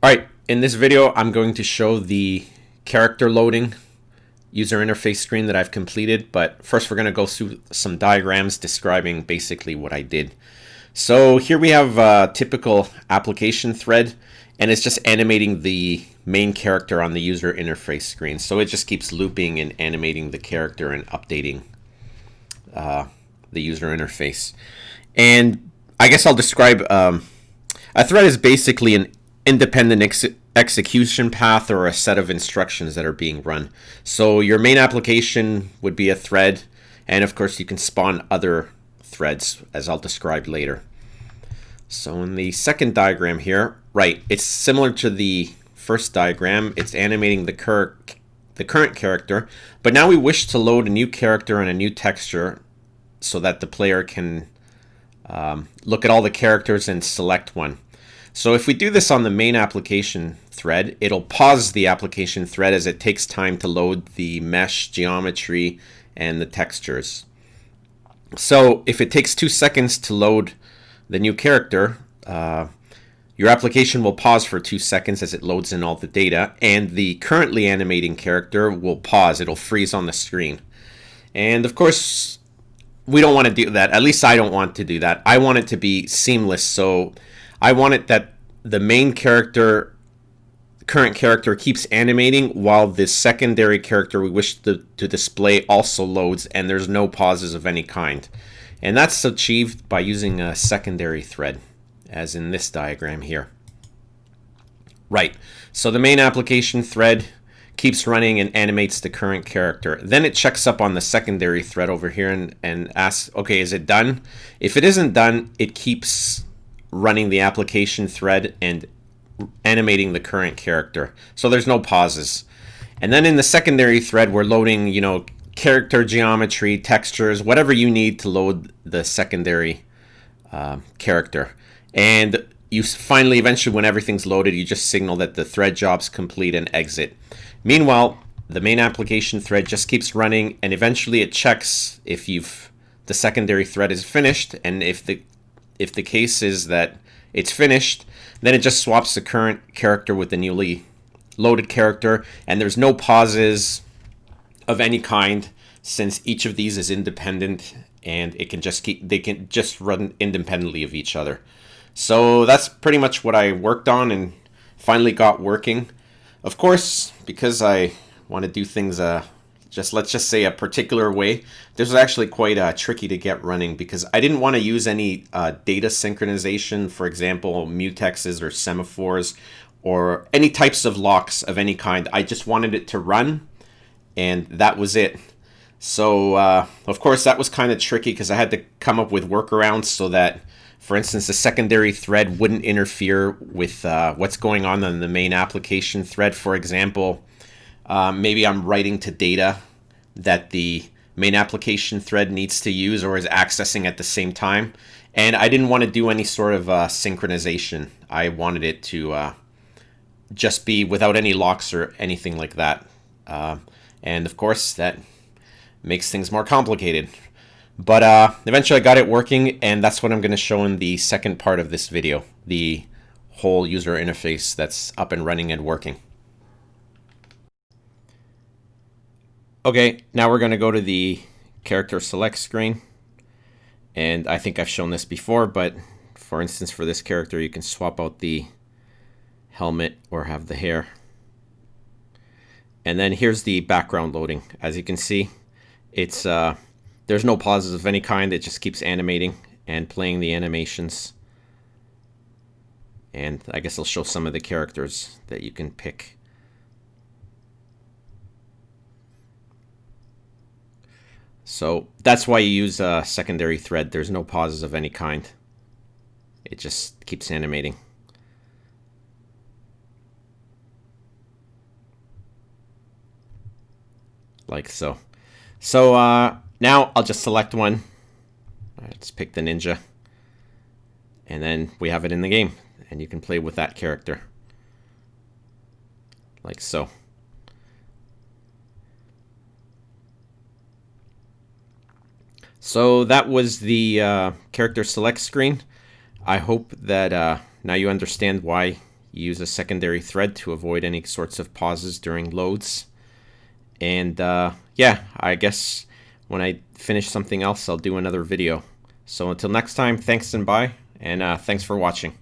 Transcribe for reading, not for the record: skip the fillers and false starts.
Alright, in this video I'm going to show the character loading user interface screen that I've completed, but first we're going to go through some diagrams describing basically what I did. So here we have a typical application thread, and it's just animating the main character on the user interface screen. So it just keeps looping and animating the character and updating the user interface. And I guess I'll describe a thread is basically an independent execution path or a set of instructions that are being run. So your main application would be a thread, and of course you can spawn other threads, as I'll describe later. So in the second diagram here, right, it's similar to the first diagram. It's animating the current character, but now we wish to load a new character and a new texture so that the player can look at all the characters and select one. So if we do this on the main application thread, it'll pause the application thread as it takes time to load the mesh geometry and the textures. So if it takes 2 seconds to load the new character, your application will pause for 2 seconds as it loads in all the data, and the currently animating character will pause. It'll freeze on the screen. And of course, we don't want to do that. At least I don't want to do that. I want it to be seamless. So I want it that the main character, current character, keeps animating while the secondary character we wish to display also loads, and there's no pauses of any kind. And that's achieved by using a secondary thread, as in this diagram here. Right, so the main application thread keeps running and animates the current character. Then it checks up on the secondary thread over here and asks, okay, is it done? If it isn't done, it keeps running the application thread and animating the current character. So there's no pauses. And then in the secondary thread, we're loading, character geometry, textures, whatever you need to load the secondary character. And you finally, eventually, when everything's loaded, you just signal that the thread job's complete and exit. Meanwhile, the main application thread just keeps running, and eventually it checks if the secondary thread is finished, and if the case is that it's finished, then it just swaps the current character with the newly loaded character, and there's no pauses of any kind since each of these is independent, and they can just run independently of each other. So that's pretty much what I worked on and finally got working. Of course, because I want to do things let's just say a particular way, this was actually quite tricky to get running because I didn't want to use any data synchronization, for example, mutexes or semaphores or any types of locks of any kind. I just wanted it to run, and that was it. So of course that was kind of tricky because I had to come up with workarounds so that, for instance, the secondary thread wouldn't interfere with what's going on the main application thread. For example, maybe I'm writing to data that the main application thread needs to use or is accessing at the same time, and I didn't want to do any sort of synchronization. I wanted it to just be without any locks or anything like that. And of course, that makes things more complicated. But eventually I got it working, and that's what I'm going to show in the second part of this video, the whole user interface that's up and running and working. Okay, now we're going to go to the character select screen, and I think I've shown this before, but for instance, for this character, you can swap out the helmet or have the hair. And then here's the background loading. As you can see, it's there's no pauses of any kind. It just keeps animating and playing the animations. And I guess I'll show some of the characters that you can pick. So that's why you use a secondary thread. There's no pauses of any kind. It just keeps animating. Like so. So now I'll just select one. Let's pick the ninja. And then we have it in the game. And you can play with that character. Like so. So that was the character select screen. I hope that now you understand why use a secondary thread to avoid any sorts of pauses during loads. And yeah, I guess when I finish something else, I'll do another video. So until next time, thanks and bye, and thanks for watching.